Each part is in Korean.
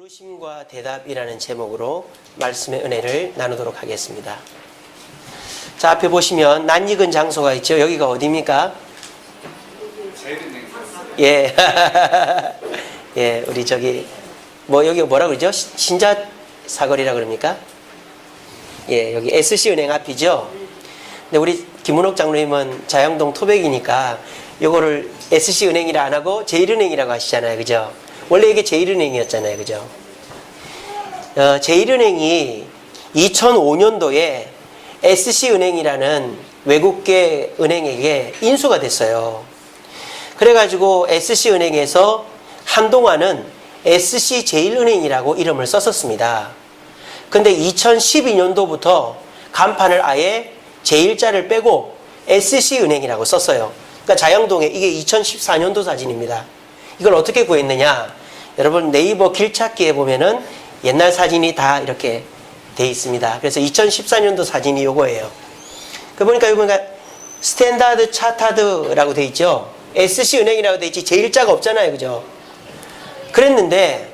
부르심과 대답이라는 제목으로 말씀의 은혜를 나누도록 하겠습니다. 자, 앞에 보시면 낯익은 장소가 있죠. 여기가 어디입니까? 예. 예, 우리 저기 여기가 뭐라 그러죠? 신자 사거리라 그럽니까? 예, 여기 SC은행 앞이죠. 근데 우리 김문옥 장로님은 자양동 토백이니까 요거를 SC은행이라 안 하고 제1은행이라고 하시잖아요. 그죠? 원래 이게 제1은행이었잖아요. 그죠? 제1은행이 2005년도에 SC은행이라는 외국계 은행에게 인수가 됐어요. 그래가지고 SC은행에서 한동안은 SC제일은행이라고 이름을 썼었습니다. 근데 2012년도부터 간판을 아예 제1자를 빼고 SC은행이라고 썼어요. 그러니까 자양동에 이게 2014년도 사진입니다. 이걸 어떻게 구했느냐? 여러분 네이버 길찾기에 보면은 옛날 사진이 다 이렇게 돼 있습니다. 그래서 2014년도 사진이 요거예요. 그 보니까 스탠다드 차타드라고 돼 있죠. SC은행이라고 돼 있지 제1자가 없잖아요. 그죠? 그랬는데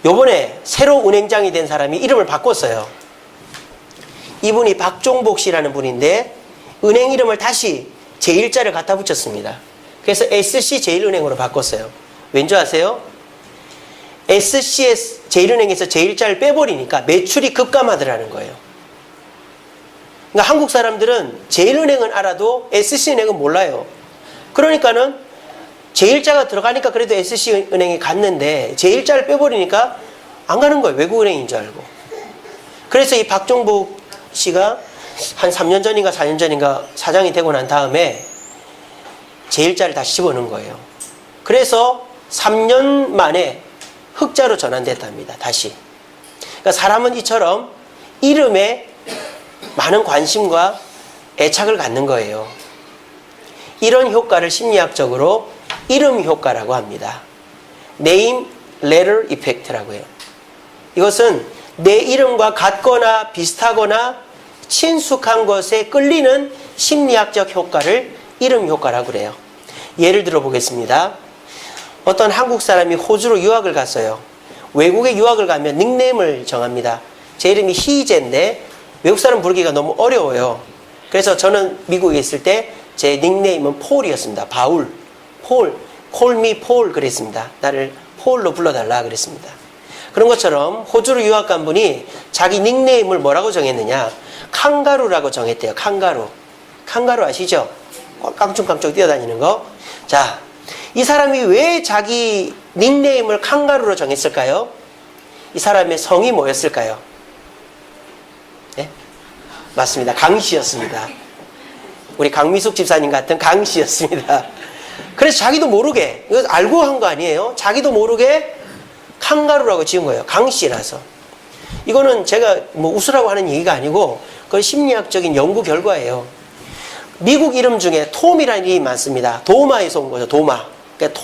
요번에 새로 은행장이 된 사람이 이름을 바꿨어요. 이분이 박종복 씨라는 분인데 은행 이름을 다시 제1자를 갖다 붙였습니다. 그래서 SC제일은행으로 바꿨어요. 왠지 아세요? SCS 제일은행에서 제1자를 빼버리니까 매출이 급감하더라는 거예요. 그러니까 한국 사람들은 제일은행은 알아도 SC은행은 몰라요. 그러니까는 제1자가 들어가니까 그래도 SC은행에 갔는데 제1자를 빼버리니까 안 가는 거예요. 외국은행인 줄 알고. 그래서 이 박종복 씨가 한 3년 전인가 4년 전인가 사장이 되고 난 다음에 제1자를 다시 집어넣은 거예요. 그래서 3년 만에 흑자로 전환됐답니다. 다시. 그러니까 사람은 이처럼 이름에 많은 관심과 애착을 갖는 거예요. 이런 효과를 심리학적으로 이름 효과라고 합니다. Name Letter Effect라고 해요. 이것은 내 이름과 같거나 비슷하거나 친숙한 것에 끌리는 심리학적 효과를 이름 효과라고 그래요. 예를 들어 보겠습니다. 어떤 한국 사람이 호주로 유학을 갔어요. 외국에 유학을 가면 닉네임을 정합니다. 제 이름이 희재인데 외국 사람 부르기가 너무 어려워요. 그래서 저는 미국에 있을 때 제 닉네임은 폴이었습니다. 바울, 폴, call me 폴 그랬습니다. 나를 폴로 불러달라 그랬습니다. 그런 것처럼 호주로 유학 간 분이 자기 닉네임을 뭐라고 정했느냐? 칸가루라고 정했대요. 칸가루. 칸가루 아시죠? 깡충깡충 뛰어다니는 거. 자, 이 사람이 왜 자기 닉네임을 칸가루로 정했을까요? 이 사람의 성이 뭐였을까요? 네? 맞습니다. 강씨였습니다. 우리 강미숙 집사님 같은 강씨였습니다. 그래서 자기도 모르게, 이거 알고 한 거 아니에요? 자기도 모르게 칸가루라고 지은 거예요. 강씨라서. 이거는 제가 웃으라고 하는 얘기가 아니고 그건 심리학적인 연구 결과예요. 미국 이름 중에 톰이라는 이름이 많습니다. 도마에서 온 거죠. 도마. 그러니까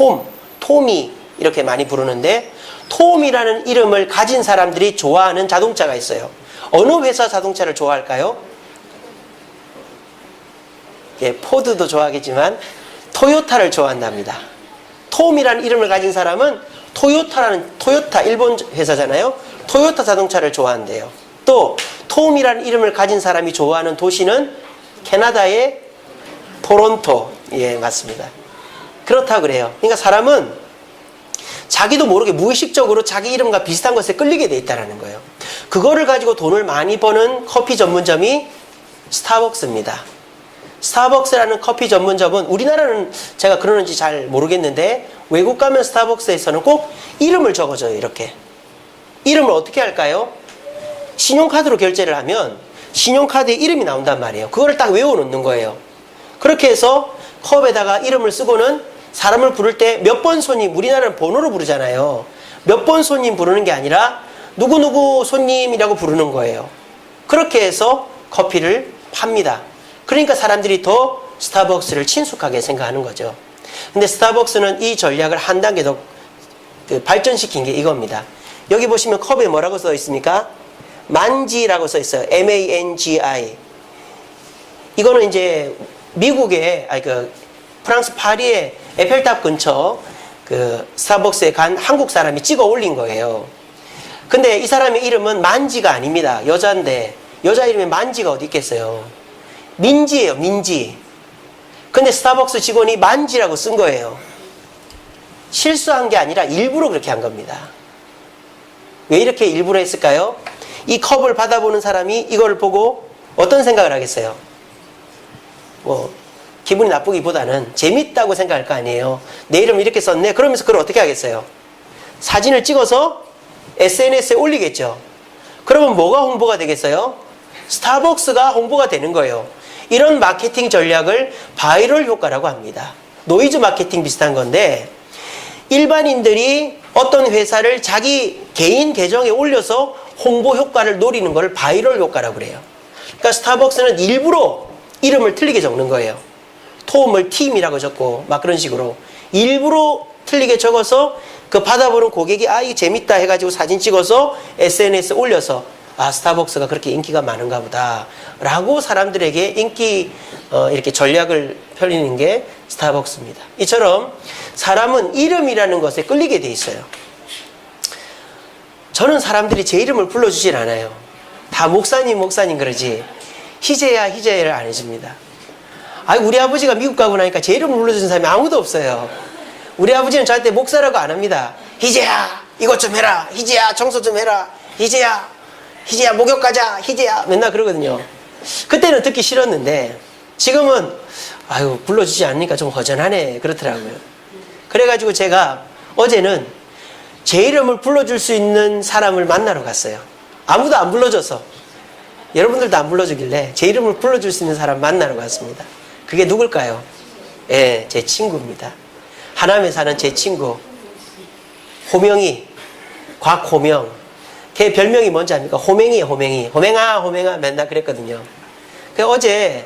톰이 이렇게 많이 부르는데 톰이라는 이름을 가진 사람들이 좋아하는 자동차가 있어요. 어느 회사 자동차를 좋아할까요? 예, 포드도 좋아하겠지만 토요타를 좋아한답니다. 톰이라는 이름을 가진 사람은 토요타 일본 회사잖아요. 토요타 자동차를 좋아한대요. 또 톰이라는 이름을 가진 사람이 좋아하는 도시는 캐나다의 토론토. 예, 맞습니다. 그렇다고 그래요. 그러니까 사람은 자기도 모르게 무의식적으로 자기 이름과 비슷한 것에 끌리게 돼 있다는 거예요. 그거를 가지고 돈을 많이 버는 커피 전문점이 스타벅스입니다. 스타벅스라는 커피 전문점은 우리나라는 제가 그러는지 잘 모르겠는데 외국 가면 스타벅스에서는 꼭 이름을 적어줘요. 이렇게. 이름을 어떻게 할까요? 신용카드로 결제를 하면 신용카드에 이름이 나온단 말이에요. 그거를 딱 외워놓는 거예요. 그렇게 해서 컵에다가 이름을 쓰고는 사람을 부를 때 몇 번 손님, 우리나라는 번호로 부르잖아요. 몇 번 손님 부르는 게 아니라 누구누구 손님이라고 부르는 거예요. 그렇게 해서 커피를 팝니다. 그러니까 사람들이 더 스타벅스를 친숙하게 생각하는 거죠. 근데 스타벅스는 이 전략을 한 단계 더 발전시킨 게 이겁니다. 여기 보시면 컵에 뭐라고 써 있습니까? 만지라고 써 있어요. MANGI. 이거는 이제 미국의, 프랑스 파리의 에펠탑 근처 그 스타벅스에 간 한국 사람이 찍어 올린 거예요. 근데 이 사람의 이름은 만지가 아닙니다. 여자인데 여자 이름에 만지가 어디 있겠어요. 민지예요, 민지. 근데 스타벅스 직원이 만지라고 쓴 거예요. 실수한 게 아니라 일부러 그렇게 한 겁니다. 왜 이렇게 일부러 했을까요? 이 컵을 받아보는 사람이 이걸 보고 어떤 생각을 하겠어요? 뭐 기분이 나쁘기보다는 재밌다고 생각할 거 아니에요. 내 이름을 이렇게 썼네. 그러면서 그걸 어떻게 하겠어요? 사진을 찍어서 SNS에 올리겠죠. 그러면 뭐가 홍보가 되겠어요? 스타벅스가 홍보가 되는 거예요. 이런 마케팅 전략을 바이럴 효과라고 합니다. 노이즈 마케팅 비슷한 건데 일반인들이 어떤 회사를 자기 개인 계정에 올려서 홍보 효과를 노리는 걸 바이럴 효과라고 그래요. 그러니까 스타벅스는 일부러 이름을 틀리게 적는 거예요. 톰을 팀이라고 적고 막 그런 식으로 일부러 틀리게 적어서 그 받아보는 고객이 아 이게 재밌다 해가지고 사진 찍어서 SNS에 올려서 아 스타벅스가 그렇게 인기가 많은가 보다 라고 사람들에게 인기 이렇게 전략을 펴리는 게 스타벅스입니다. 이처럼 사람은 이름이라는 것에 끌리게 돼 있어요. 저는 사람들이 제 이름을 불러주질 않아요. 다 목사님 그러지 희재야를 안 해줍니다. 우리 아버지가 미국 가고 나니까 제 이름을 불러주는 사람이 아무도 없어요. 우리 아버지는 저한테 목사라고 안 합니다. 희재야 이것 좀 해라. 희재야 청소 좀 해라. 희재야 목욕 가자. 희재야 맨날 그러거든요. 그때는 듣기 싫었는데 지금은 불러주지 않으니까 좀 허전하네 그렇더라고요. 그래가지고 제가 어제는 제 이름을 불러줄 수 있는 사람을 만나러 갔어요. 아무도 안 불러줘서 여러분들도 안 불러주길래 제 이름을 불러줄 수 있는 사람 만나러 갔습니다. 그게 누굴까요? 예, 제 친구입니다. 하남에 사는 제 친구 호명이, 곽호명. 걔 별명이 뭔지 압니까? 호맹이에요. 호맹아 맨날 그랬거든요. 어제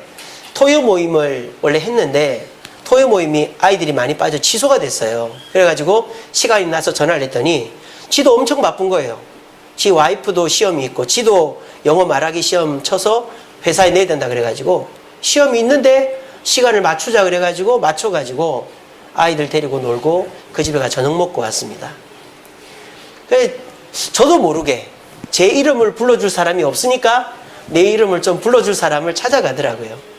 토요 모임을 원래 했는데 토요 모임이 아이들이 많이 빠져 취소가 됐어요. 그래가지고 시간이 나서 전화를 했더니 지도 엄청 바쁜 거예요. 지 와이프도 시험이 있고 지도 영어 말하기 시험 쳐서 회사에 내야 된다 그래가지고 시험이 있는데 시간을 맞추자 그래가지고 맞춰가지고 아이들 데리고 놀고 그 집에 가 저녁 먹고 왔습니다. 저도 모르게 제 이름을 불러줄 사람이 없으니까 내 이름을 좀 불러줄 사람을 찾아가더라고요.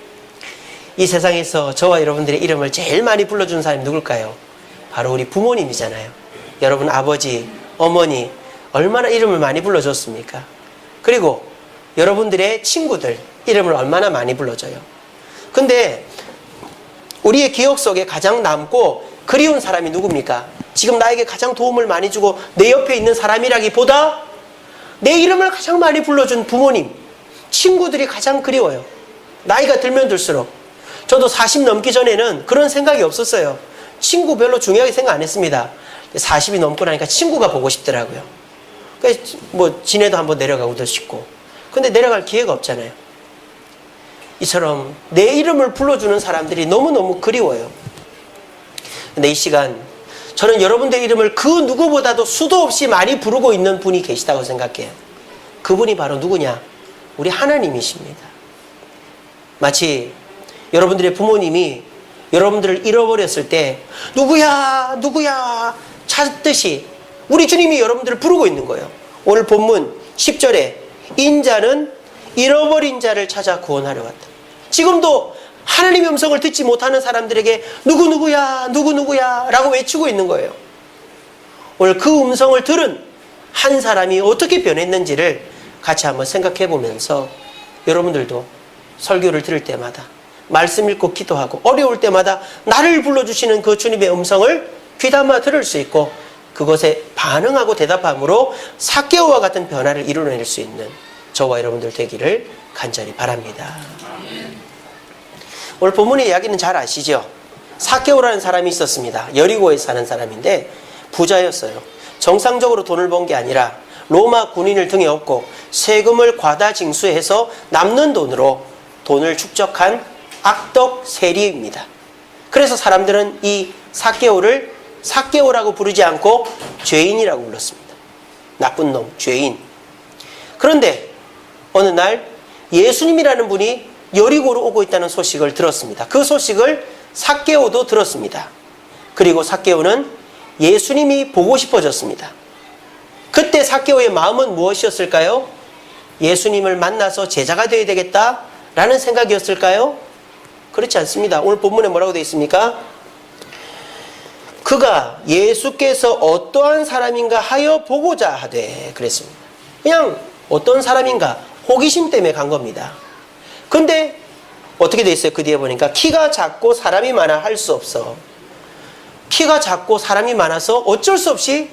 이 세상에서 저와 여러분들의 이름을 제일 많이 불러주는 사람이 누굴까요? 바로 우리 부모님이잖아요. 여러분 아버지, 어머니 얼마나 이름을 많이 불러줬습니까? 그리고 여러분들의 친구들 이름을 얼마나 많이 불러줘요. 근데 우리의 기억 속에 가장 남고 그리운 사람이 누굽니까? 지금 나에게 가장 도움을 많이 주고 내 옆에 있는 사람이라기보다 내 이름을 가장 많이 불러준 부모님, 친구들이 가장 그리워요. 나이가 들면 들수록. 저도 40 넘기 전에는 그런 생각이 없었어요. 친구 별로 중요하게 생각 안 했습니다. 40이 넘고 나니까 친구가 보고 싶더라고요. 그래서 뭐 진해도 한번 내려가고도 싶고. 근데 내려갈 기회가 없잖아요. 이처럼 내 이름을 불러주는 사람들이 너무너무 그리워요. 근데 이 시간 저는 여러분들의 이름을 그 누구보다도 수도 없이 많이 부르고 있는 분이 계시다고 생각해요. 그분이 바로 누구냐? 우리 하나님이십니다. 마치 여러분들의 부모님이 여러분들을 잃어버렸을 때 누구야 찾듯이 우리 주님이 여러분들을 부르고 있는 거예요. 오늘 본문 10절에 인자는 잃어버린 자를 찾아 구원하려 왔다. 지금도 하나님의 음성을 듣지 못하는 사람들에게 누구야 라고 외치고 있는 거예요. 오늘 그 음성을 들은 한 사람이 어떻게 변했는지를 같이 한번 생각해 보면서 여러분들도 설교를 들을 때마다 말씀 읽고 기도하고 어려울 때마다 나를 불러주시는 그 주님의 음성을 귀담아 들을 수 있고 그것에 반응하고 대답함으로 삭개오와 같은 변화를 이루어낼 수 있는 저와 여러분들 되기를 간절히 바랍니다. 오늘 본문의 이야기는 잘 아시죠? 삭개오라는 사람이 있었습니다. 여리고에 사는 사람인데 부자였어요. 정상적으로 돈을 번 게 아니라 로마 군인을 등에 업고 세금을 과다 징수해서 남는 돈으로 돈을 축적한 악덕 세리입니다. 그래서 사람들은 이 삭개오를 삭개오라고 부르지 않고 죄인이라고 불렀습니다. 나쁜 놈, 죄인. 그런데 어느 날 예수님이라는 분이 여리고로 오고 있다는 소식을 들었습니다. 그 소식을 삭개오도 들었습니다. 그리고 삭개오는 예수님이 보고 싶어졌습니다. 그때 삭개오의 마음은 무엇이었을까요? 예수님을 만나서 제자가 되어야 되겠다라는 생각이었을까요? 그렇지 않습니다. 오늘 본문에 뭐라고 되어 있습니까? 그가 예수께서 어떠한 사람인가 하여 보고자 하되 그랬습니다. 그냥 어떤 사람인가 호기심 때문에 간 겁니다. 근데 어떻게 되어 있어요? 그 뒤에 보니까 키가 작고 사람이 많아 할 수 없어. 키가 작고 사람이 많아서 어쩔 수 없이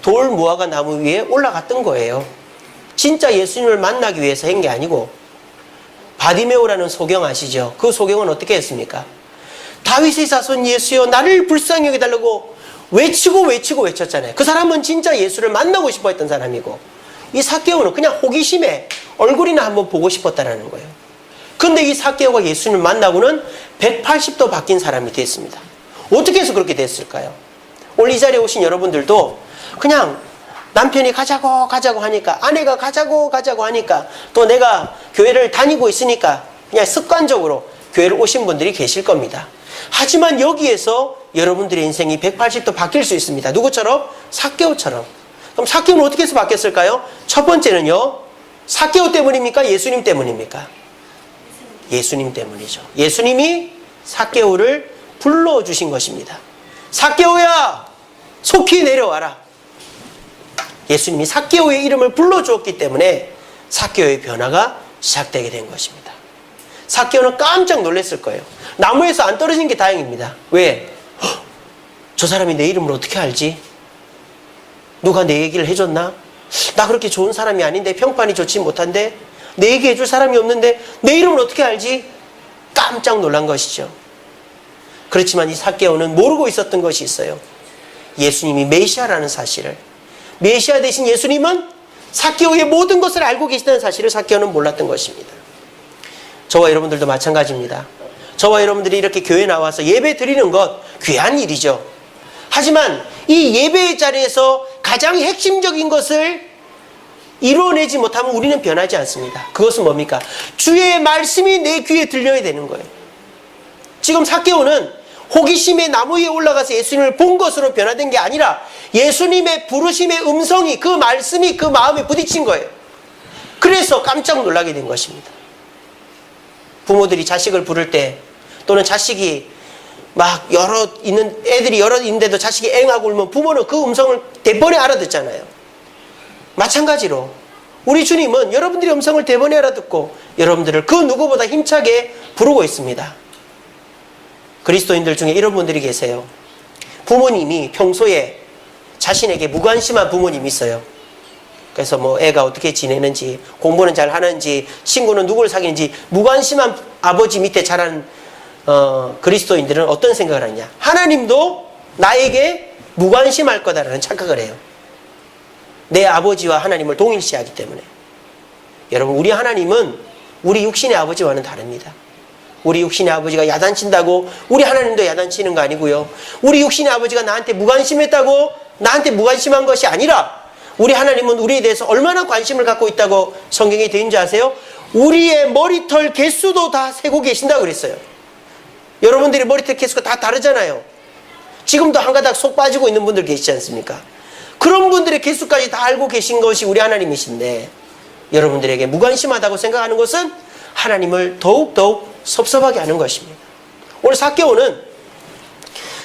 돌 무화과 나무 위에 올라갔던 거예요. 진짜 예수님을 만나기 위해서 한 게 아니고. 바디메오라는 소경 아시죠? 그 소경은 어떻게 했습니까? 다윗의 자손 예수여 나를 불쌍히 여겨달라고 외치고 외쳤잖아요. 그 사람은 진짜 예수를 만나고 싶어 했던 사람이고, 이 삭개오는 그냥 호기심에 얼굴이나 한번 보고 싶었다는 거예요. 근데 이 삭개오가 예수님을 만나고는 180도 바뀐 사람이 됐습니다. 어떻게 해서 그렇게 됐을까요? 오늘 이 자리에 오신 여러분들도 그냥 남편이 가자고 하니까, 아내가 가자고 하니까, 또 내가 교회를 다니고 있으니까 그냥 습관적으로 교회를 오신 분들이 계실 겁니다. 하지만 여기에서 여러분들의 인생이 180도 바뀔 수 있습니다. 누구처럼? 삭개오처럼. 그럼 삭개오는 어떻게 해서 바뀌었을까요? 첫 번째는요, 삭개오 때문입니까? 예수님 때문입니까? 예수님 때문이죠. 예수님이 삭개오를 불러주신 것입니다. 삭개오야, 속히 내려와라. 예수님이 삭개오의 이름을 불러주었기 때문에 삭개오의 변화가 시작되게 된 것입니다. 삭개오는 깜짝 놀랐을 거예요. 나무에서 안 떨어진 게 다행입니다. 왜? 저 사람이 내 이름을 어떻게 알지? 누가 내 얘기를 해줬나? 나 그렇게 좋은 사람이 아닌데, 평판이 좋지 못한데, 내 얘기 해줄 사람이 없는데 내 이름을 어떻게 알지? 깜짝 놀란 것이죠. 그렇지만 이 삭개오는 모르고 있었던 것이 있어요. 예수님이 메시아라는 사실을. 메시아 대신 예수님은 삭개오의 모든 것을 알고 계시다는 사실을 삭개오는 몰랐던 것입니다. 저와 여러분들도 마찬가지입니다. 저와 여러분들이 이렇게 교회에 나와서 예배 드리는 것 귀한 일이죠. 하지만 이 예배의 자리에서 가장 핵심적인 것을 이루어내지 못하면 우리는 변하지 않습니다. 그것은 뭡니까? 주의 말씀이 내 귀에 들려야 되는 거예요. 지금 삭개오는 호기심의 나무 위에 올라가서 예수님을 본 것으로 변화된 게 아니라 예수님의 부르심의 음성이, 그 말씀이 그 마음에 부딪힌 거예요. 그래서 깜짝 놀라게 된 것입니다. 부모들이 자식을 부를 때, 또는 자식이 막 애들이 여러 있는데도 자식이 앵하고 울면 부모는 그 음성을 대번에 알아듣잖아요. 마찬가지로 우리 주님은 여러분들의 음성을 대번에 알아듣고 여러분들을 그 누구보다 힘차게 부르고 있습니다. 그리스도인들 중에 이런 분들이 계세요. 부모님이 평소에 자신에게 무관심한 부모님이 있어요. 그래서 뭐 애가 어떻게 지내는지, 공부는 잘 하는지, 친구는 누구를 사귀는지 무관심한 아버지 밑에 자란 그리스도인들은 어떤 생각을 하냐? 하나님도 나에게 무관심할 거다라는 착각을 해요. 내 아버지와 하나님을 동일시하기 때문에. 여러분, 우리 하나님은 우리 육신의 아버지와는 다릅니다. 우리 육신의 아버지가 야단친다고 우리 하나님도 야단치는 거 아니고요. 우리 육신의 아버지가 나한테 무관심했다고 나한테 무관심한 것이 아니라, 우리 하나님은 우리에 대해서 얼마나 관심을 갖고 있다고 성경에 되어 있는지 아세요? 우리의 머리털 개수도 다 세고 계신다고 그랬어요. 여러분들이 머리털 개수가 다 다르잖아요. 지금도 한 가닥 속 빠지고 있는 분들 계시지 않습니까? 그런 분들의 개수까지 다 알고 계신 것이 우리 하나님이신데, 여러분들에게 무관심하다고 생각하는 것은 하나님을 더욱더욱 섭섭하게 하는 것입니다. 오늘 삭개오는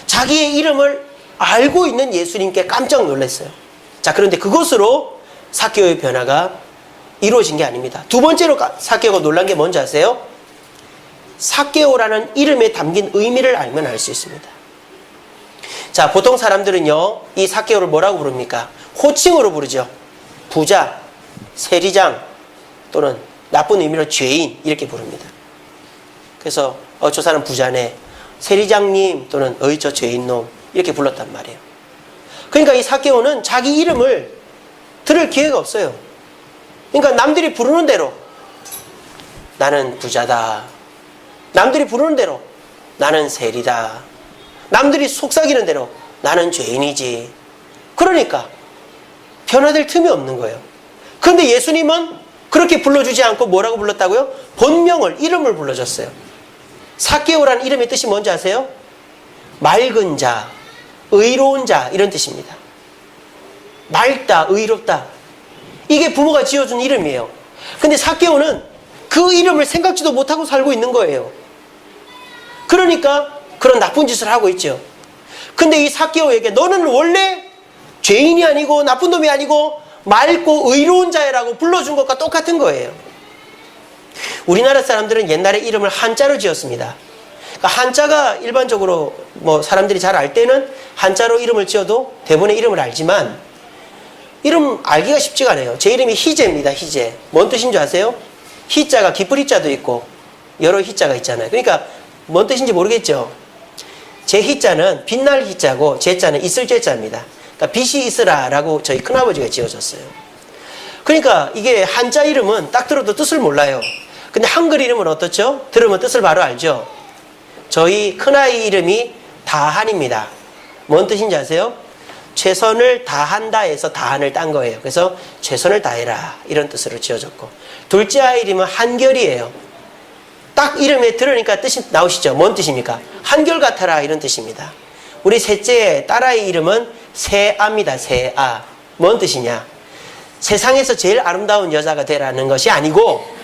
자기의 이름을 알고 있는 예수님께 깜짝 놀랐어요. 자, 그런데 그것으로 삭개오의 변화가 이루어진 게 아닙니다. 두 번째로 삭개오가 놀란 게 뭔지 아세요? 삭개오라는 이름에 담긴 의미를 알면 알 수 있습니다. 자, 보통 사람들은요, 이 삭개오를 뭐라고 부릅니까? 호칭으로 부르죠. 부자, 세리장, 또는 나쁜 의미로 죄인, 이렇게 부릅니다. 그래서 저 사람 부자네, 세리장님, 또는 저 죄인놈, 이렇게 불렀단 말이에요. 그러니까 이 삭개오는 자기 이름을 들을 기회가 없어요. 그러니까 남들이 부르는 대로 나는 부자다, 남들이 부르는 대로 나는 세리다, 남들이 속삭이는 대로 나는 죄인이지. 그러니까 변화될 틈이 없는 거예요. 그런데 예수님은 그렇게 불러주지 않고 뭐라고 불렀다고요? 본명을, 이름을 불러줬어요. 삭개오라는 이름의 뜻이 뭔지 아세요? 맑은 자, 의로운 자 이런 뜻입니다. 맑다, 의롭다. 이게 부모가 지어준 이름이에요. 근데 삭개오는 그 이름을 생각지도 못하고 살고 있는 거예요. 그러니까 그런 나쁜 짓을 하고 있죠. 근데 이 삭개오에게 너는 원래 죄인이 아니고 나쁜 놈이 아니고 맑고 의로운 자라고 불러준 것과 똑같은 거예요. 우리나라 사람들은 옛날에 이름을 한자로 지었습니다. 그러니까 한자가 일반적으로 뭐 사람들이 잘 알 때는 한자로 이름을 지어도 대부분의 이름을 알지만 이름 알기가 쉽지가 않아요. 제 이름이 희재입니다. 희재. 뭔 뜻인지 아세요? 희자가 기쁠 희자도 있고 여러 희자가 있잖아요. 그러니까 뭔 뜻인지 모르겠죠. 제 희자는 빛날 희자고 제자는 있을 제자입니다. 그러니까 빛이 있으라라고 저희 큰아버지가 지어줬어요. 그러니까 이게 한자 이름은 딱 들어도 뜻을 몰라요. 근데 한글 이름은 어떻죠? 들으면 뜻을 바로 알죠. 저희 큰아이 이름이 다한입니다. 뭔 뜻인지 아세요? 최선을 다한다 해서 다한을 딴 거예요. 그래서 최선을 다해라 이런 뜻으로 지어졌고, 둘째 아이 이름은 한결이에요. 딱 이름에 들으니까 뜻이 나오시죠? 뭔 뜻입니까? 한결 같아라 이런 뜻입니다. 우리 셋째 딸아이 이름은 세아입니다. 세아. 뭔 뜻이냐? 세상에서 제일 아름다운 여자가 되라는 것이 아니고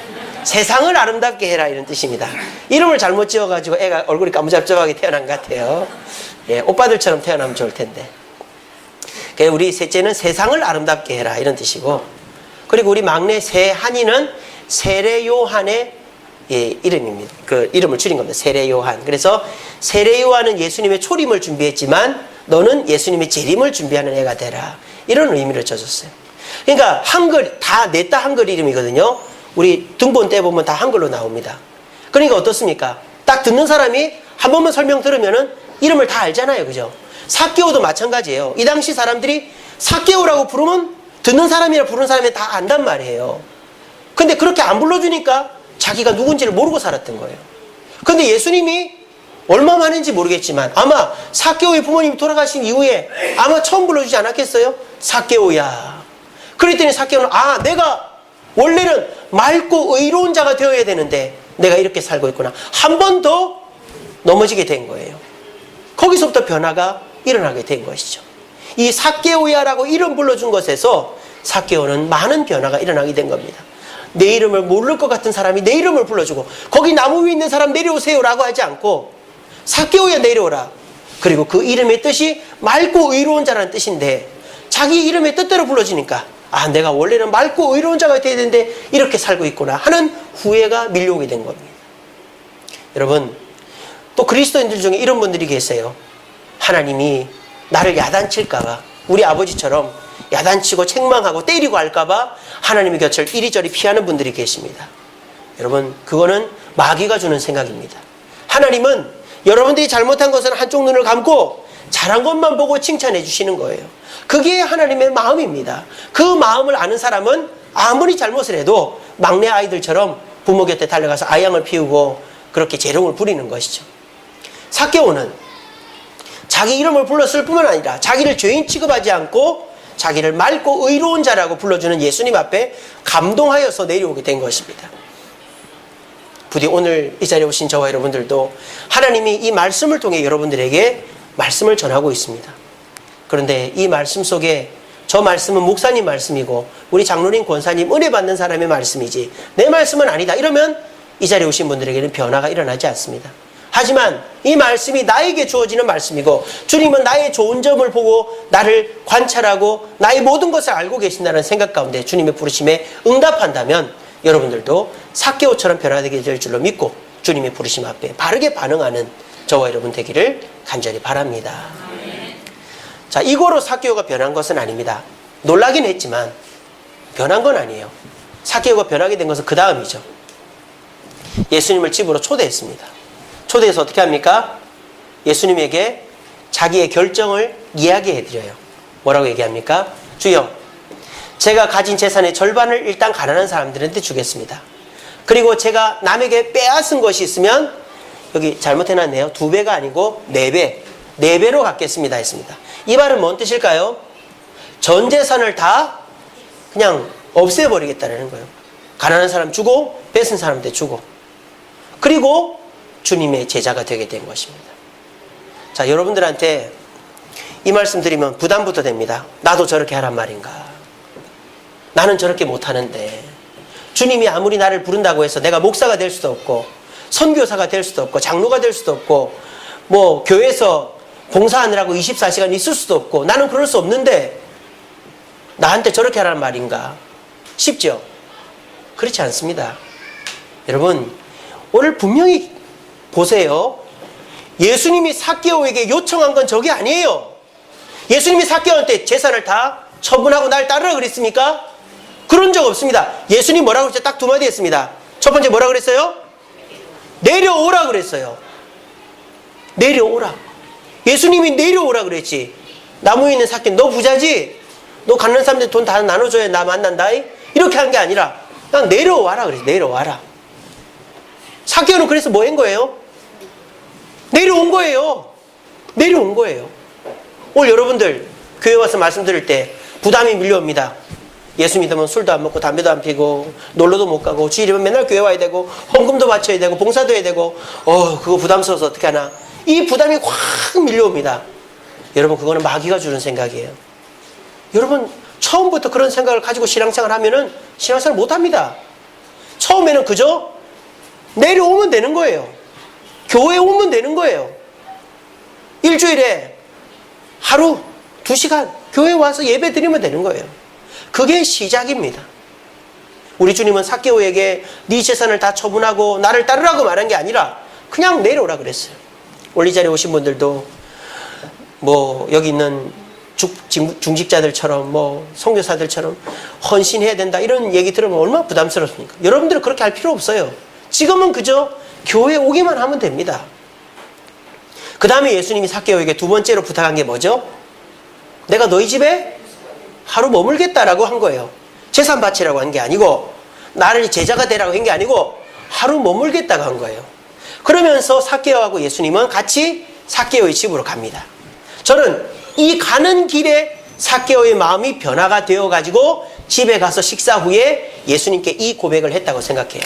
세상을 아름답게 해라 이런 뜻입니다. 이름을 잘못 지어가지고 애가 얼굴이 까무잡잡하게 태어난 것 같아요. 예, 오빠들처럼 태어나면 좋을 텐데. 우리 셋째는 세상을 아름답게 해라 이런 뜻이고, 그리고 우리 막내 세한이는 세례요한의 이름입니다. 그 이름을 줄인 겁니다. 세례요한. 그래서 세례요한은 예수님의 초림을 준비했지만 너는 예수님의 재림을 준비하는 애가 되라 이런 의미를 져줬어요. 그러니까 한글 다 넷 다 한글 이름이거든요. 우리 등본 떼보면 다 한글로 나옵니다. 그러니까 어떻습니까? 딱 듣는 사람이 한 번만 설명 들으면은 이름을 다 알잖아요. 그죠? 삭개오도 마찬가지예요. 이 당시 사람들이 삭개오라고 부르면 듣는 사람이나 부르는 사람이 다 안단 말이에요. 근데 그렇게 안 불러주니까 자기가 누군지를 모르고 살았던 거예요. 근데 예수님이 얼마 만인지 모르겠지만 아마 삭개오의 부모님이 돌아가신 이후에 아마 처음 불러주지 않았겠어요? 삭개오야. 그랬더니 삭개오는 내가 원래는 맑고 의로운 자가 되어야 되는데 내가 이렇게 살고 있구나. 한 번 더 넘어지게 된 거예요. 거기서부터 변화가 일어나게 된 것이죠. 이 삭개오야라고 이름 불러준 것에서 삭개오는 많은 변화가 일어나게 된 겁니다. 내 이름을 모를 것 같은 사람이 내 이름을 불러주고, 거기 나무 위에 있는 사람 내려오세요라고 하지 않고 삭개오야 내려오라. 그리고 그 이름의 뜻이 맑고 의로운 자라는 뜻인데 자기 이름의 뜻대로 불러지니까 내가 원래는 맑고 의로운 자가 되어야 되는데 이렇게 살고 있구나 하는 후회가 밀려오게 된 겁니다. 여러분, 또 그리스도인들 중에 이런 분들이 계세요. 하나님이 나를 야단칠까봐, 우리 아버지처럼 야단치고 책망하고 때리고 할까봐 하나님의 곁을 이리저리 피하는 분들이 계십니다. 여러분, 그거는 마귀가 주는 생각입니다. 하나님은 여러분들이 잘못한 것은 한쪽 눈을 감고 잘한 것만 보고 칭찬해 주시는 거예요. 그게 하나님의 마음입니다. 그 마음을 아는 사람은 아무리 잘못을 해도 막내 아이들처럼 부모 곁에 달려가서 아양을 피우고 그렇게 재롱을 부리는 것이죠. 삭개오는 자기 이름을 불렀을 뿐만 아니라 자기를 죄인 취급하지 않고 자기를 맑고 의로운 자라고 불러주는 예수님 앞에 감동하여서 내려오게 된 것입니다. 부디 오늘 이 자리에 오신 저와 여러분들도 하나님이 이 말씀을 통해 여러분들에게 말씀을 전하고 있습니다. 그런데 이 말씀 속에 저 말씀은 목사님 말씀이고 우리 장로님 권사님 은혜 받는 사람의 말씀이지 내 말씀은 아니다, 이러면 이 자리에 오신 분들에게는 변화가 일어나지 않습니다. 하지만 이 말씀이 나에게 주어지는 말씀이고 주님은 나의 좋은 점을 보고 나를 관찰하고 나의 모든 것을 알고 계신다는 생각 가운데 주님의 부르심에 응답한다면 여러분들도 삭개오처럼 변화되게 될 줄로 믿고 주님의 부르심 앞에 바르게 반응하는 저와 여러분 되기를 간절히 바랍니다. 자, 이거로 삭개오가 변한 것은 아닙니다. 놀라긴 했지만 변한 건 아니에요. 삭개오가 변하게 된 것은 그 다음이죠. 예수님을 집으로 초대했습니다. 초대해서 어떻게 합니까? 예수님에게 자기의 결정을 이야기해드려요. 뭐라고 얘기합니까? 주여, 제가 가진 재산의 절반을 일단 가난한 사람들한테 주겠습니다. 그리고 제가 남에게 빼앗은 것이 있으면, 여기 잘못해놨네요. 2배가 아니고 4배. 4배로 갚겠습니다 했습니다. 이 말은 뭔 뜻일까요? 전 재산을 다 그냥 없애버리겠다는 거예요. 가난한 사람 주고 뺏은 사람한테 주고, 그리고 주님의 제자가 되게 된 것입니다. 자, 여러분들한테 이 말씀 드리면 부담부터 됩니다. 나도 저렇게 하란 말인가. 나는 저렇게 못하는데. 주님이 아무리 나를 부른다고 해서 내가 목사가 될 수도 없고 선교사가 될 수도 없고 장로가 될 수도 없고 뭐 교회에서 봉사하느라고 24시간 있을 수도 없고 나는 그럴 수 없는데 나한테 저렇게 하란 말인가 싶죠? 그렇지 않습니다. 여러분 오늘 분명히 보세요. 예수님이 삭개오에게 요청한 건 저게 아니에요. 예수님이 삭개오한테 재산을 다 처분하고 날 따르라 그랬습니까? 그런 적 없습니다. 예수님 뭐라고 그랬죠? 딱 두 마디 했습니다. 첫 번째 뭐라고 그랬어요? 내려오라 그랬어요. 내려오라. 예수님이 내려오라 그랬지. 나무에 있는 삭개, 너 부자지? 너 갖는 사람들 돈 다 나눠줘야 나 만난다? 이렇게 한 게 아니라 그냥 내려와라 그랬어. 내려와라. 삭개오는 그래서 뭐 한 거예요? 내려온 거예요. 내려온 거예요. 오늘 여러분들 교회 와서 말씀 들을 때 부담이 밀려옵니다. 예수 믿으면 술도 안 먹고 담배도 안 피고 놀러도 못 가고 주일이면 맨날 교회 와야 되고 헌금도 바쳐야 되고 봉사도 해야 되고 그거 부담스러워서 어떻게 하나. 이 부담이 확 밀려옵니다. 여러분 그거는 마귀가 주는 생각이에요. 여러분 처음부터 그런 생각을 가지고 신앙생활 하면은 신앙생활 못합니다. 처음에는 그저 내려오면 되는 거예요. 교회 오면 되는 거예요. 일주일에 하루 2시간 교회 와서 예배 드리면 되는 거예요. 그게 시작입니다. 우리 주님은 삭개오에게 네 재산을 다 처분하고 나를 따르라고 말한 게 아니라 그냥 내려오라 그랬어요. 오늘 이 자리에 오신 분들도 뭐 여기 있는 중직자들처럼 뭐 선교사들처럼 헌신해야 된다 이런 얘기 들으면 얼마나 부담스럽습니까? 여러분들은 그렇게 할 필요 없어요. 지금은 그저 교회에 오기만 하면 됩니다. 그 다음에 예수님이 삭개오에게 두 번째로 부탁한 게 뭐죠? 내가 너희 집에 하루 머물겠다라고 한 거예요. 재산 바치라고 한 게 아니고 나를 제자가 되라고 한 게 아니고 하루 머물겠다고 한 거예요. 그러면서 삭개오하고 예수님은 같이 삭개오의 집으로 갑니다. 저는 이 가는 길에 삭개오의 마음이 변화가 되어가지고 집에 가서 식사 후에 예수님께 이 고백을 했다고 생각해요.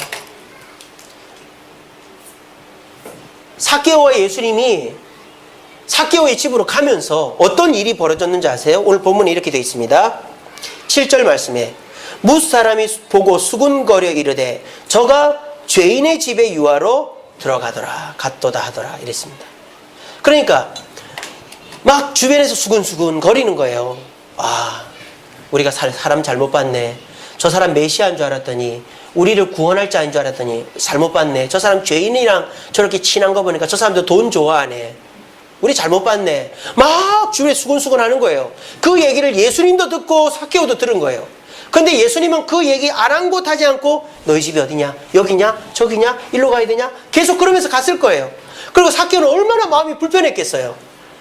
삭개오와 예수님이 삭개오의 집으로 가면서 어떤 일이 벌어졌는지 아세요? 오늘 본문에 이렇게 되어 있습니다. 7절 말씀에 뭇 사람이 보고 수군거려 이르되 저가 죄인의 집에 유하러 들어가더라 갔도다 하더라 이랬습니다. 그러니까 막 주변에서 수근수근 거리는 거예요. 우리가 사람 잘못 봤네. 저 사람 메시아인 줄 알았더니 우리를 구원할 자인 줄 알았더니 잘못 봤네. 저 사람 죄인이랑 저렇게 친한 거 보니까 저 사람도 돈 좋아하네. 우리 잘못 봤네. 막 주변에 수근수근 하는 거예요. 그 얘기를 예수님도 듣고 삭개오도 들은 거예요. 근데 예수님은 그 얘기 아랑곳하지 않고 너희 집이 어디냐? 여기냐? 저기냐? 일로 가야 되냐? 계속 그러면서 갔을 거예요. 그리고 삭개오는 얼마나 마음이 불편했겠어요.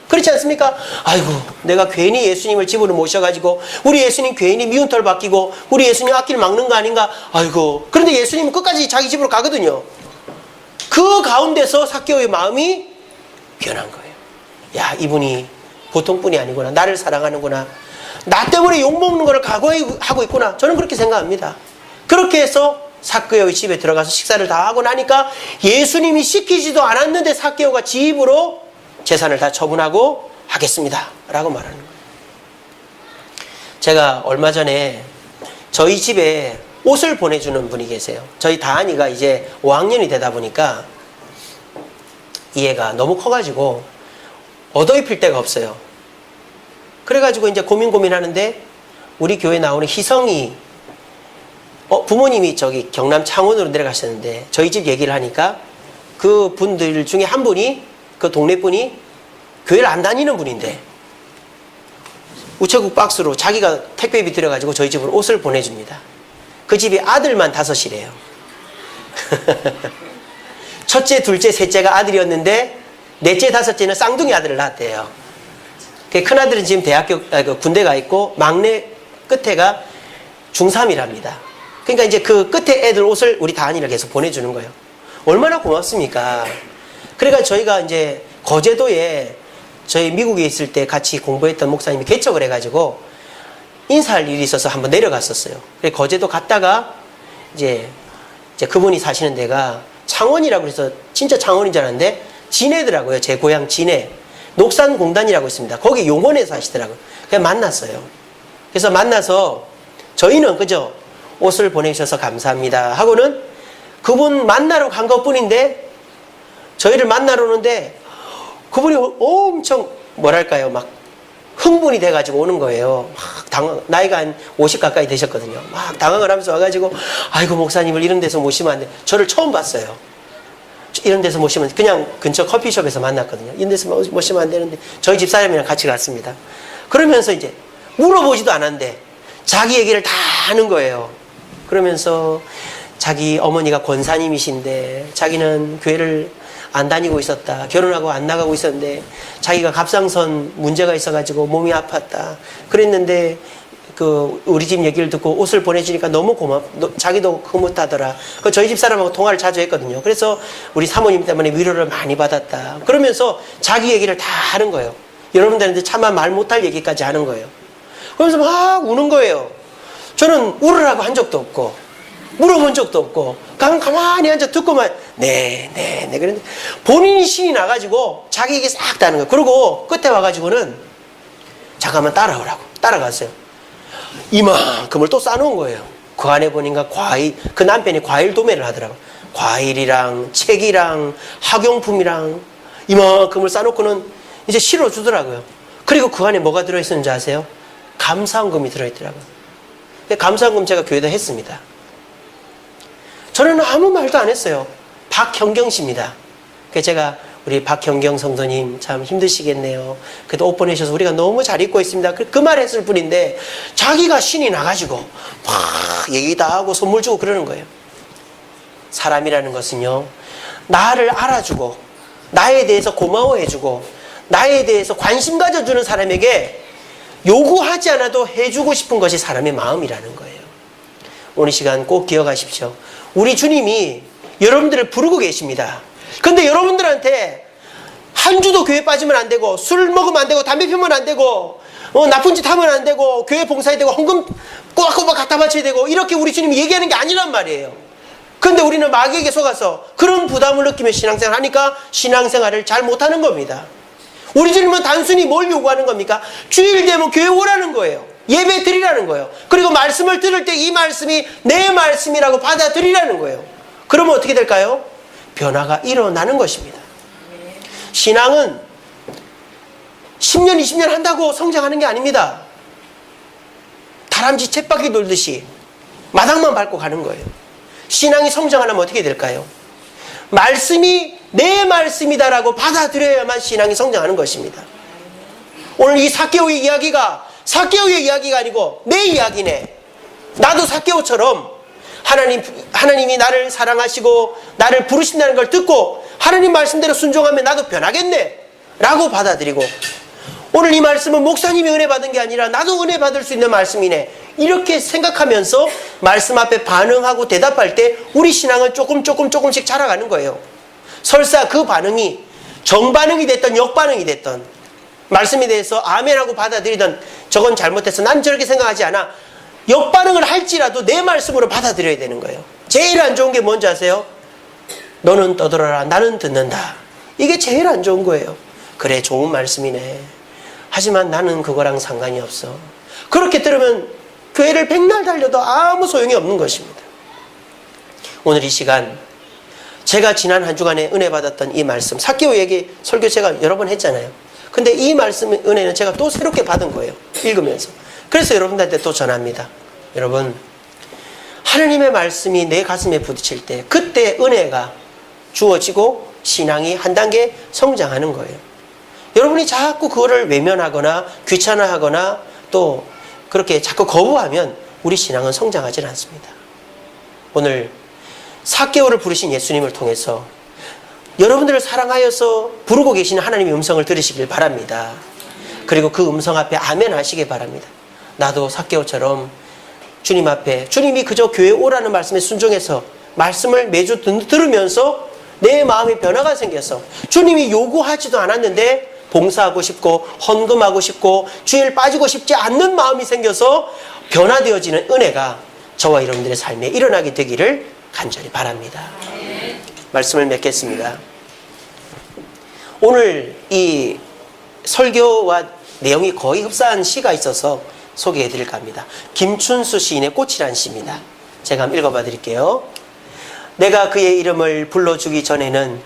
그렇지 않습니까? 아이고 내가 괜히 예수님을 집으로 모셔가지고 우리 예수님 괜히 미운 털 바뀌고 우리 예수님 앞길 막는 거 아닌가? 아이고. 그런데 예수님은 끝까지 자기 집으로 가거든요. 그 가운데서 삭개오의 마음이 변한 거예요. 야, 이분이 보통 분이 아니구나. 나를 사랑하는구나. 나 때문에 욕먹는 걸 각오하고 있구나. 저는 그렇게 생각합니다. 그렇게 해서 삭개오의 집에 들어가서 식사를 다 하고 나니까 예수님이 시키지도 않았는데 삭개오가 집으로 재산을 다 처분하고 하겠습니다 라고 말하는 거예요. 제가 얼마 전에 저희 집에 옷을 보내주는 분이 계세요. 저희 다한이가 이제 5학년이 되다 보니까 이 애가 너무 커가지고 얻어입힐 데가 없어요. 그래가지고 이제 고민하는데 우리 교회 나오는 희성이 부모님이 저기 경남 창원으로 내려가셨는데 저희 집 얘기를 하니까 그 분들 중에 한 분이 그 동네 분이 교회를 안 다니는 분인데 우체국 박스로 자기가 택배비 들여가지고 저희 집으로 옷을 보내줍니다. 그 집이 아들만 5이래요. 첫째, 둘째, 셋째가 아들이었는데 넷째, 다섯째는 쌍둥이 아들을 낳았대요. 큰아들은 지금 군대 가 있고 막내 끝에가 중3이랍니다. 그러니까 이제 그 끝에 애들 옷을 우리 다한이를 계속 보내주는 거예요. 얼마나 고맙습니까? 그러니까 저희가 이제 거제도에 저희 미국에 있을 때 같이 공부했던 목사님이 개척을 해가지고 인사할 일이 있어서 한번 내려갔었어요. 거제도 갔다가 이제 그분이 사시는 데가 창원이라고 해서 진짜 창원인 줄 알았는데 진해더라고요. 제 고향 진해. 녹산공단이라고 있습니다. 거기 용원에서 하시더라고요. 그냥 만났어요. 그래서 만나서 저희는 그저 옷을 보내주셔서 감사합니다 하고는 그분 만나러 간 것뿐인데 저희를 만나러 오는데 그분이 엄청 뭐랄까요 막 흥분이 돼가지고 오는 거예요. 막 나이가 한 50 가까이 되셨거든요. 막 당황을 하면서 와가지고 아이고 목사님을 이런 데서 모시면 안 돼. 저를 처음 봤어요. 이런 데서 모시면 그냥 근처 커피숍에서 만났거든요. 이런 데서 모시면 안 되는데 저희 집사람이랑 같이 갔습니다. 그러면서 이제 물어보지도 않았는데 자기 얘기를 다 하는 거예요. 그러면서 자기 어머니가 권사님이신데 자기는 교회를 안 다니고 있었다. 결혼하고 안 나가고 있었는데 자기가 갑상선 문제가 있어가지고 몸이 아팠다. 그랬는데 그 우리 집 얘기를 듣고 옷을 보내주니까 너무 자기도 흐뭇하더라. 그 저희 집 사람하고 통화를 자주 했거든요. 그래서 우리 사모님 때문에 위로를 많이 받았다. 그러면서 자기 얘기를 다 하는 거예요. 여러분들한테 차마 말 못할 얘기까지 하는 거예요. 그러면서 막 우는 거예요. 저는 울으라고 한 적도 없고 물어본 적도 없고 그냥 가만히 앉아 듣고만 네. 그런데 본인이 신이 나가지고 자기 얘기 싹 다 하는 거예요. 그리고 끝에 와가지고는 잠깐만 따라오라고 따라갔어요. 이만큼을 또 싸놓은 거예요. 그 안에 보니까 과일, 그 남편이 과일 도매를 하더라고요. 과일이랑 책이랑 학용품이랑 이만큼을 싸놓고는 이제 실어주더라고요. 그리고 그 안에 뭐가 들어있었는지 아세요? 감사원금이 들어있더라고요. 감사원금 제가 교회에다 했습니다. 저는 아무 말도 안 했어요. 박형경 씨입니다. 그래서 제가 우리 박형경 성도님 참 힘드시겠네요. 그래도 옷 보내셔서 우리가 너무 잘 입고 있습니다. 그 말 했을 뿐인데 자기가 신이 나가지고 막 얘기 다 하고 선물 주고 그러는 거예요. 사람이라는 것은요. 나를 알아주고 나에 대해서 고마워해주고 나에 대해서 관심 가져주는 사람에게 요구하지 않아도 해주고 싶은 것이 사람의 마음이라는 거예요. 오늘 시간 꼭 기억하십시오. 우리 주님이 여러분들을 부르고 계십니다. 근데 여러분들한테 한 주도 교회 빠지면 안 되고 술 먹으면 안 되고 담배 피우면 안 되고 나쁜 짓 하면 안 되고 교회 봉사해야 되고 헌금 꼬박꼬박 갖다 바쳐야 되고 이렇게 우리 주님이 얘기하는 게 아니란 말이에요. 근데 우리는 마귀에게 속아서 그런 부담을 느끼며 신앙생활 하니까 신앙생활을 잘 못하는 겁니다. 우리 주님은 단순히 뭘 요구하는 겁니까? 주일 되면 교회 오라는 거예요. 예배 드리라는 거예요. 그리고 말씀을 들을 때 이 말씀이 내 말씀이라고 받아들이라는 거예요. 그러면 어떻게 될까요? 변화가 일어나는 것입니다. 신앙은 10년, 20년 한다고 성장하는 게 아닙니다. 다람쥐 쳇바퀴 돌듯이 마당만 밟고 가는 거예요. 신앙이 성장하려면 어떻게 될까요? 말씀이 내 말씀이다라고 받아들여야만 신앙이 성장하는 것입니다. 오늘 이 삭개오의 이야기가 삭개오의 이야기가 아니고 내 이야기네. 나도 삭개오처럼 하나님이 나를 사랑하시고 나를 부르신다는 걸 듣고 하나님 말씀대로 순종하면 나도 변하겠네 라고 받아들이고 오늘 이 말씀은 목사님이 은혜 받은 게 아니라 나도 은혜 받을 수 있는 말씀이네 이렇게 생각하면서 말씀 앞에 반응하고 대답할 때 우리 신앙은 조금씩 자라가는 거예요. 설사 그 반응이 정반응이 됐던 역반응이 됐던 말씀에 대해서 아멘하고 받아들이던 저건 잘못해서 난 저렇게 생각하지 않아 역반응을 할지라도 내 말씀으로 받아들여야 되는 거예요. 제일 안 좋은 게 뭔지 아세요? 너는 떠들어라 나는 듣는다. 이게 제일 안 좋은 거예요. 그래 좋은 말씀이네. 하지만 나는 그거랑 상관이 없어. 그렇게 들으면 교회를 백날 달려도 아무 소용이 없는 것입니다. 오늘 이 시간 제가 지난 한 주간에 은혜 받았던 이 말씀 삭개오 얘기 설교 제가 여러 번 했잖아요. 근데 이 말씀 은혜는 제가 또 새롭게 받은 거예요. 읽으면서. 그래서 여러분들한테 또 전합니다. 여러분 하나님의 말씀이 내 가슴에 부딪힐 때 그때 은혜가 주어지고 신앙이 한 단계 성장하는 거예요. 여러분이 자꾸 그거를 외면하거나 귀찮아하거나 또 그렇게 자꾸 거부하면 우리 신앙은 성장하지 않습니다. 오늘 삭개오를 부르신 예수님을 통해서 여러분들을 사랑하여서 부르고 계시는 하나님의 음성을 들으시길 바랍니다. 그리고 그 음성 앞에 아멘 하시길 바랍니다. 나도 삭개오처럼 주님 앞에 주님이 그저 교회 오라는 말씀에 순종해서 말씀을 매주 들으면서 내 마음에 변화가 생겨서 주님이 요구하지도 않았는데 봉사하고 싶고 헌금하고 싶고 주일 빠지고 싶지 않는 마음이 생겨서 변화되어지는 은혜가 저와 여러분들의 삶에 일어나게 되기를 간절히 바랍니다. 말씀을 맺겠습니다. 오늘 이 설교와 내용이 거의 흡사한 시가 있어서 소개해 드릴까 합니다. 김춘수 시인의 꽃이라는 시입니다. 제가 한번 읽어봐 드릴게요. 내가 그의 이름을 불러주기 전에는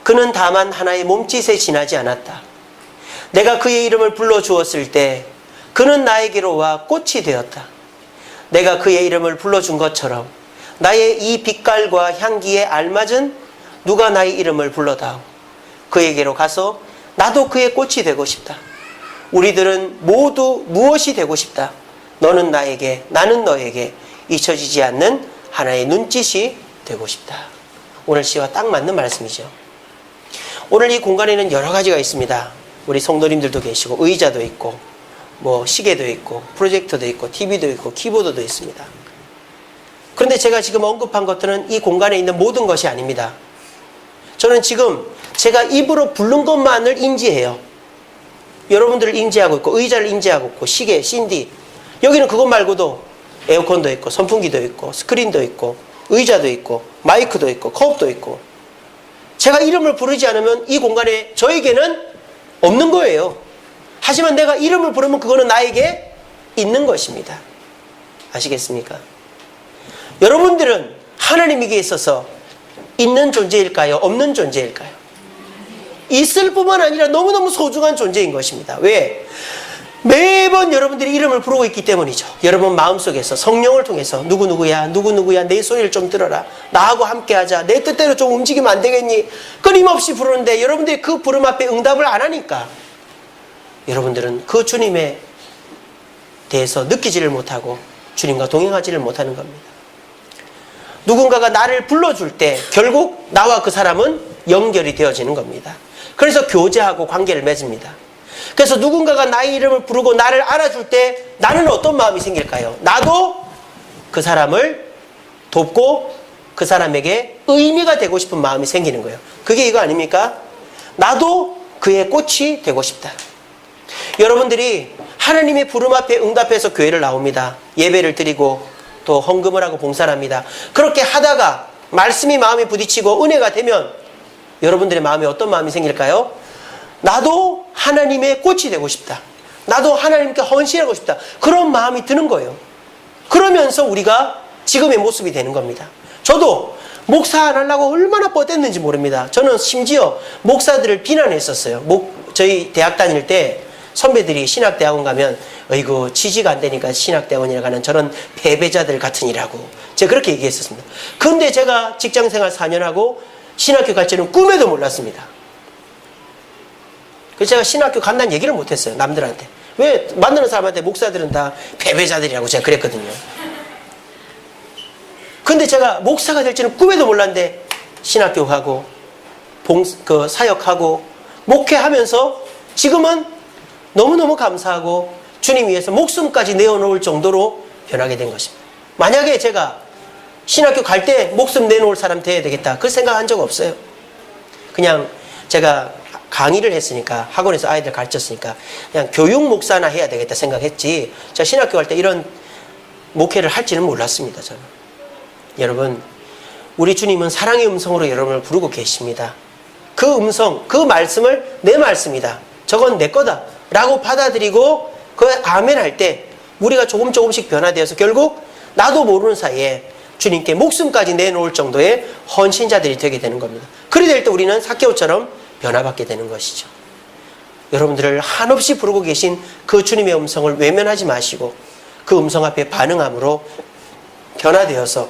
그는 다만 하나의 몸짓에 지나지 않았다. 내가 그의 이름을 불러주었을 때 그는 나에게로 와 꽃이 되었다. 내가 그의 이름을 불러준 것처럼 나의 이 빛깔과 향기에 알맞은 누가 나의 이름을 불러다오. 그에게로 가서 나도 그의 꽃이 되고 싶다. 우리들은 모두 무엇이 되고 싶다. 너는 나에게, 나는 너에게 잊혀지지 않는 하나의 눈짓이 되고 싶다. 오늘 시와 딱 맞는 말씀이죠. 오늘 이 공간에는 여러 가지가 있습니다. 우리 성도님들도 계시고 의자도 있고 뭐 시계도 있고 프로젝터도 있고 TV도 있고 키보드도 있습니다. 그런데 제가 지금 언급한 것들은 이 공간에 있는 모든 것이 아닙니다. 저는 지금 제가 입으로 부른 것만을 인지해요. 여러분들을 인지하고 있고 의자를 인지하고 있고 시계, CD 여기는 그것 말고도 에어컨도 있고 선풍기도 있고 스크린도 있고 의자도 있고 마이크도 있고 컵도 있고 제가 이름을 부르지 않으면 이 공간에 저에게는 없는 거예요. 하지만 내가 이름을 부르면 그거는 나에게 있는 것입니다. 아시겠습니까? 여러분들은 하나님에게 있어서 있는 존재일까요? 없는 존재일까요? 있을 뿐만 아니라 너무너무 소중한 존재인 것입니다. 왜? 매번 여러분들이 이름을 부르고 있기 때문이죠. 여러분 마음속에서 성령을 통해서 누구누구야 내 소리를 좀 들어라, 나하고 함께하자, 내 뜻대로 좀 움직이면 안 되겠니, 끊임없이 부르는데 여러분들이 그 부름 앞에 응답을 안 하니까 여러분들은 그 주님에 대해서 느끼지를 못하고 주님과 동행하지를 못하는 겁니다. 누군가가 나를 불러줄 때 결국 나와 그 사람은 연결이 되어지는 겁니다. 그래서 교제하고 관계를 맺습니다. 그래서 누군가가 나의 이름을 부르고 나를 알아줄 때 나는 어떤 마음이 생길까요? 나도 그 사람을 돕고 그 사람에게 의미가 되고 싶은 마음이 생기는 거예요. 그게 이거 아닙니까? 나도 그의 꽃이 되고 싶다. 여러분들이 하나님의 부름 앞에 응답해서 교회를 나옵니다. 예배를 드리고 또 헌금을 하고 봉사를 합니다. 그렇게 하다가 말씀이 마음에 부딪히고 은혜가 되면 여러분들의 마음에 어떤 마음이 생길까요? 나도 하나님의 꽃이 되고 싶다. 나도 하나님께 헌신하고 싶다. 그런 마음이 드는 거예요. 그러면서 우리가 지금의 모습이 되는 겁니다. 저도 목사 안 하려고 얼마나 뻗댔는지 모릅니다. 저는 심지어 목사들을 비난했었어요. 저희 대학 다닐 때 선배들이 신학대학원 가면 어이구 취지가 안 되니까 신학대학원이라 가는 저런 패배자들 같으니라고 제가 그렇게 얘기했었습니다. 그런데 제가 직장생활 4년 하고 신학교 갈 줄은 꿈에도 몰랐습니다. 그래서 제가 신학교 간다는 얘기를 못했어요. 남들한테. 왜 만나는 사람한테 목사들은 다 패배자들이라고 제가 그랬거든요. 근데 제가 목사가 될 줄은 꿈에도 몰랐는데 신학교 가고 사역하고 목회하면서 지금은 너무너무 감사하고 주님 위해서 목숨까지 내어놓을 정도로 변하게 된 것입니다. 만약에 제가 신학교 갈 때 목숨 내놓을 사람 돼야 되겠다 그 생각한 적 없어요. 그냥 제가 강의를 했으니까 학원에서 아이들 가르쳤으니까 그냥 교육 목사나 해야 되겠다 생각했지 제가 신학교 갈 때 이런 목회를 할지는 몰랐습니다. 저는. 여러분 우리 주님은 사랑의 음성으로 여러분을 부르고 계십니다. 그 음성, 그 말씀을 내 말씀이다, 저건 내 거다 라고 받아들이고 그 아멘 할 때 우리가 조금씩 변화되어서 결국 나도 모르는 사이에 주님께 목숨까지 내놓을 정도의 헌신자들이 되게 되는 겁니다. 그래 될 때 우리는 삭개오처럼 변화받게 되는 것이죠. 여러분들을 한없이 부르고 계신 그 주님의 음성을 외면하지 마시고 그 음성 앞에 반응함으로 변화되어서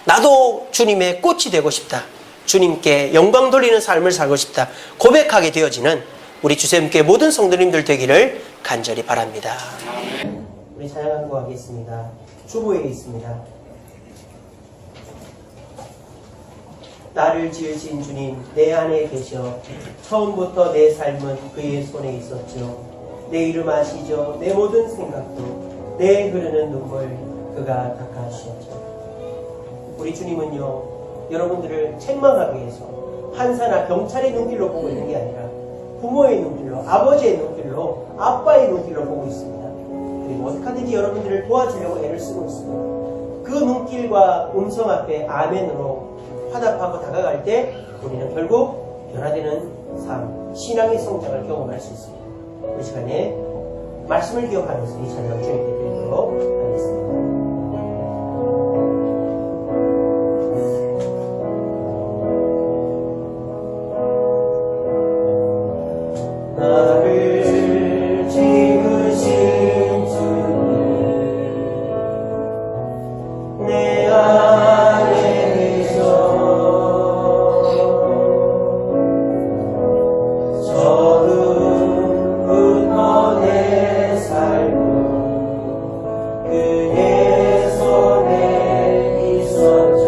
나도 주님의 꽃이 되고 싶다, 주님께 영광 돌리는 삶을 살고 싶다 고백하게 되어지는 우리 주샘교회 모든 성도님들 되기를 간절히 바랍니다. 우리 찬양하고 하겠습니다. 주보에 있습니다. 나를 지으신 주님 내 안에 계셔 처음부터 내 삶은 그의 손에 있었죠. 내 이름 아시죠. 내 모든 생각도 내 흐르는 눈물 그가 닦아주셨죠. 우리 주님은요 여러분들을 책망하기 위해서 판사나 경찰의 눈길로 보고 있는 게 아니라 부모의 눈길로, 아버지의 눈길로, 아빠의 눈길로 보고 있습니다. 그리고 어떻게든지 여러분들을 도와주려고 애를 쓰고 있습니다. 그 눈길과 음성 앞에 아멘으로 화답하고 다가갈 때 우리는 결국 변화되는 삶, 신앙의 성장을 경험할 수 있습니다. 이 시간에 말씀을 기억하면서 이 찬양 주님께 드리도록 하겠습니다. 나를 지으신 주님 내 안에 계셔 처음부터 내 삶은 그의 손에 있었죠.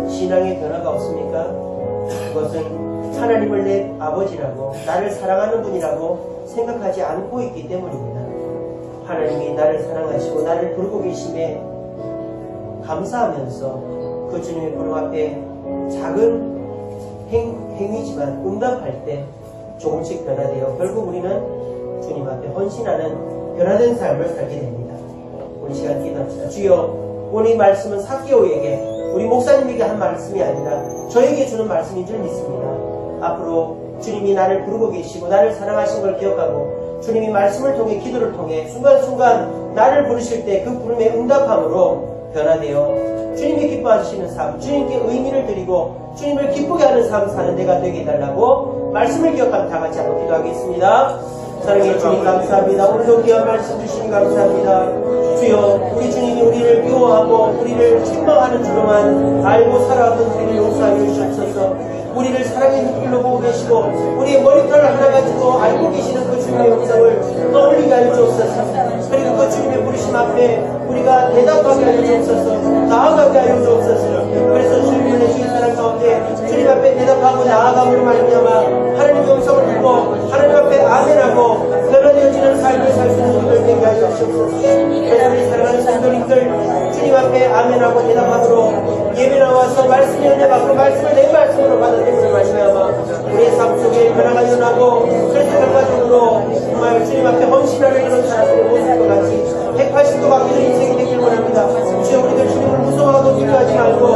신앙의 변화가 없습니까? 그것은 하나님을 내 아버지라고 나를 사랑하는 분이라고 생각하지 않고 있기 때문입니다. 하나님이 나를 사랑하시고 나를 부르고 계심에 감사하면서 그 주님의 부름 앞에 작은 행위지만 응답할 때 조금씩 변화되어 결국 우리는 주님 앞에 헌신하는 변화된 삶을 살게 됩니다. 우리 시간 기도합시다. 주여, 오늘 이 말씀은 사키오에게 우리 목사님에게 한 말씀이 아니라 저에게 주는 말씀인 줄 믿습니다. 앞으로 주님이 나를 부르고 계시고 나를 사랑하신 걸 기억하고 주님이 말씀을 통해 기도를 통해 순간순간 나를 부르실 때 그 부름에 응답함으로 변화되어 주님이 기뻐하시는 삶, 주님께 의미를 드리고 주님을 기쁘게 하는 삶 사는 데가 되게 해달라고 말씀을 기억하며 다 같이 한번 기도하겠습니다. 사랑해 주님 감사합니다. 오늘도 귀한 말씀 주시니 감사합니다. 주여, 우리 주님이 우리를 미워하고 우리를 책망하는 줄로만 알고 살아왔던 우리를 용서하여 주시옵소서. 우리를 사랑의 눈길로 보고 계시고 우리의 머리털 하나 가지고 알고 계시는 그 주님의 영상을 떠올리게 하여 주옵소서. 그리고 그 주님의 부르심 앞에 우리가 대답하게 하여 주옵소서. 나아가게 하여 주옵소서. 그래서 주님을 내주신 사람 가운데 주님 앞에 대답하고 나아감으로 말미암아 하나님의 영성을 듣고 하나님 앞에 아멘하고 변화되어지는 삶을 살 수 있는 분들 되게 하여 주옵소서. 그래서 우리 사랑하는 성도님들 주님 앞에 아멘하고 대답함으로 예배 나와서 말씀의 은혜 받고 말씀을 내 말씀으로 받아들임을 말미암아 우리의 삶 속에 변화가 일어나고 그래서 결과적으로 정말 주님 앞에 헌신하는 그런 사람들의 모습과 같이 180도 바뀌는 인생이 되길 원합니다. 주여, 우리들 주님을 무서워하고 두려워하지 말고